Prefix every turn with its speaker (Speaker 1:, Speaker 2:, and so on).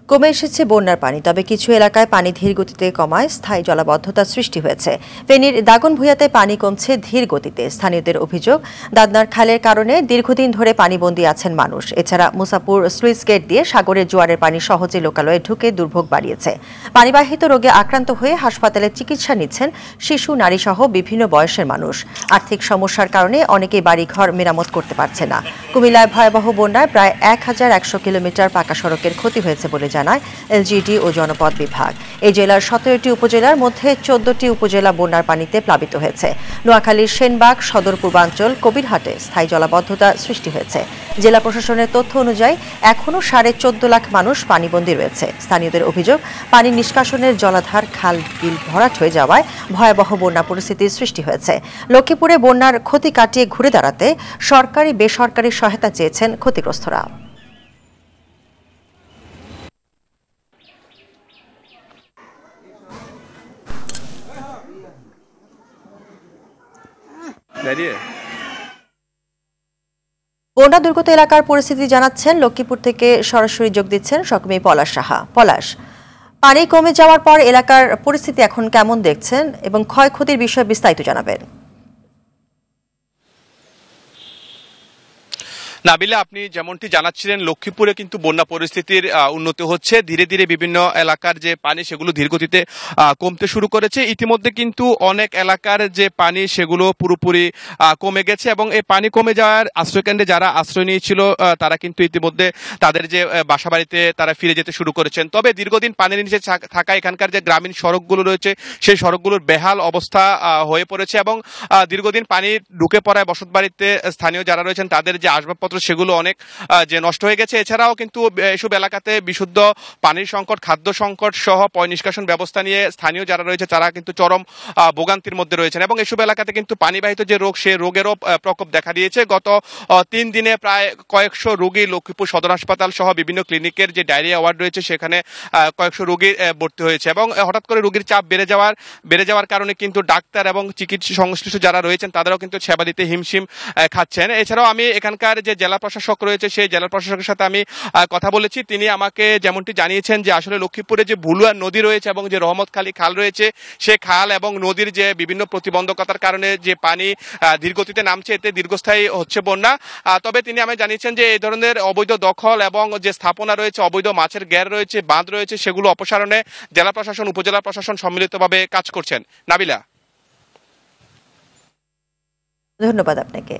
Speaker 1: কমে এসেছে বন্যার পানি, তবে কিছু এলাকায় পানি ধীর গতিতে কমায় স্থায়ী জলাবদ্ধতার সৃষ্টি হয়েছে। ফেনীর দাগনভূঞাতে পানি কমছে ধীর গতিতে। স্থানীয়দের অভিযোগ, দাদনার খালের কারণে দীর্ঘদিন ধরে পানিবন্দী আছেন মানুষ। এছাড়া মুসাপুর স্লুইস গেট দিয়ে সাগরের জোয়ারের পানি সহজে লোকালয়ে ঢুকে দুর্ভোগ বাড়িয়েছে। পানিবাহিত রোগে আক্রান্ত হয়ে হাসপাতালে চিকিৎসা নিচ্ছেন শিশু, নারীসহ বিভিন্ন বয়সের মানুষ। আর্থিক সমস্যার কারণে অনেকেই বাড়িঘর মেরামত করতে পারছে না। কুমিল্লায় ভয়াবহ বন্যায় প্রায় 1100 কিলোমিটার পাকা সড়কের ক্ষতি হয়েছে বলে জানায় এলজিডি ও জনপদ বিভাগ। এই জেলার 17টি উপজেলার মধ্যে 14টি উপজেলা বন্যার পানিতে প্লাবিত হয়েছে। নোয়াখালীর সেনবাগ, সদর পূর্বাঞ্চল, কবিরহাটে স্থায়ী জলাবদ্ধতা সৃষ্টি হয়েছে। জেলা প্রশাসনের তথ্য অনুযায়ী এখনও 14.5 লাখ মানুষ পানিবন্দী রয়েছে। স্থানীয়দের অভিযোগ, পানি নিষ্কাশনের জলাধার, খাল, বিল ভরাট হয়ে যাওয়ায় ভয়াবহ বন্যা পরিস্থিতির সৃষ্টি হয়েছে। লক্ষ্মীপুরে বন্যার ক্ষতি কাটিয়ে ঘুরে দাঁড়াতে সরকারি বেসরকারি সহায়তা চেয়েছেন ক্ষতিগ্রস্তরা। বন্যা দুর্গত এলাকার পরিস্থিতি জানাচ্ছেন লক্ষ্মীপুর থেকে সরাসরি যোগ দিচ্ছেন সহকর্মী পলাশ সাহা। পলাশ, পানি কমে যাওয়ার পর এলাকার পরিস্থিতি এখন কেমন দেখছেন এবং ক্ষয়ক্ষতির বিষয়ে বিস্তারিত জানাবেন।
Speaker 2: নাবিলা, আপনি যেমনটি জানাচ্ছিলেন, লক্ষ্মীপুরে কিন্তু বন্যা পরিস্থিতির উন্নতি হচ্ছে। ধীরে ধীরে বিভিন্ন এলাকার যে পানি সেগুলো ধীরগতিতে কমতে শুরু করেছে। ইতিমধ্যে কিন্তু অনেক এলাকার যে পানি সেগুলো পুরোপুরি কমে গেছে এবং এই পানি কমে যাওয়ার আশ্রয়কেন্দ্রে যারা আশ্রয় নিয়েছিল তারা কিন্তু ইতিমধ্যে তাদের যে বাসাবাড়িতে তারা ফিরে যেতে শুরু করেছেন। তবে দীর্ঘদিন পানির নিচে থাকা এখানকার যে গ্রামীণ সড়কগুলো রয়েছে সেই সড়কগুলোর বেহাল অবস্থা হয়ে পড়েছে এবং দীর্ঘদিন পানি ঢুকে পড়ায় বসতবাড়িতে স্থানীয় যারা রয়েছেন তাদের যে আসবাবপত্র সেগুলো অনেক যে নষ্ট হয়ে গেছে। এছাড়াও কিন্তু এসব এলাকাতে বিশুদ্ধ পানির সংকট, খাদ্য সংকট সহ পয় নিষ্কাশন ব্যবস্থা নিয়ে স্থানীয় যারা রয়েছে তারা কিন্তু চরম ভোগান্তির মধ্যে রয়েছেন এবং এসব এলাকাতে কিন্তু পানিবাহিত যে রোগ, সে রোগেরও প্রকোপ দেখা দিয়েছে। গত 3 দিনে প্রায় কয়েকশো রোগী লক্ষ্মীপুর সদর হাসপাতাল সহ বিভিন্ন ক্লিনিকের যে ডায়রিয়া ওয়ার্ড রয়েছে সেখানে কয়েকশো রোগী ভর্তি হয়েছে এবং হঠাৎ করে রোগীর চাপ বেড়ে যাওয়ার কারণে কিন্তু ডাক্তার এবং চিকিৎসা সংশ্লিষ্ট যারা রয়েছেন তাদেরও কিন্তু সেবা দিতে হিমশিম খাচ্ছেন। এছাড়াও আমি এখানকার যে জেলা প্রশাসক রয়েছে সেই জেলা প্রশাসকের সাথে আমি কথা বলেছি। তিনি আমাকে যেমনটি জানিয়েছেন যে আসলে লক্ষ্মীপুরে যে ভুলুয়া নদী রয়েছে এবং যে রহমতখালী খাল রয়েছে, সে খাল এবং নদীর যে বিভিন্ন প্রতিবন্ধকতার কারণে যে পানি ধীরগতিতে নামছে, এতে দীর্ঘস্থায়ী হচ্ছে বন্যা। তবে তিনি আমায় জানিয়েছেন যে এই ধরনের অবৈধ দখল এবং যে স্থাপনা রয়েছে, অবৈধ মাছের ঘের রয়েছে, বাঁধ রয়েছে, সেগুলো অপসারণে জেলা প্রশাসন, উপজেলা প্রশাসন সম্মিলিতভাবে কাজ করছেন। নাবিলা,
Speaker 1: ধন্যবাদ আপনাকে।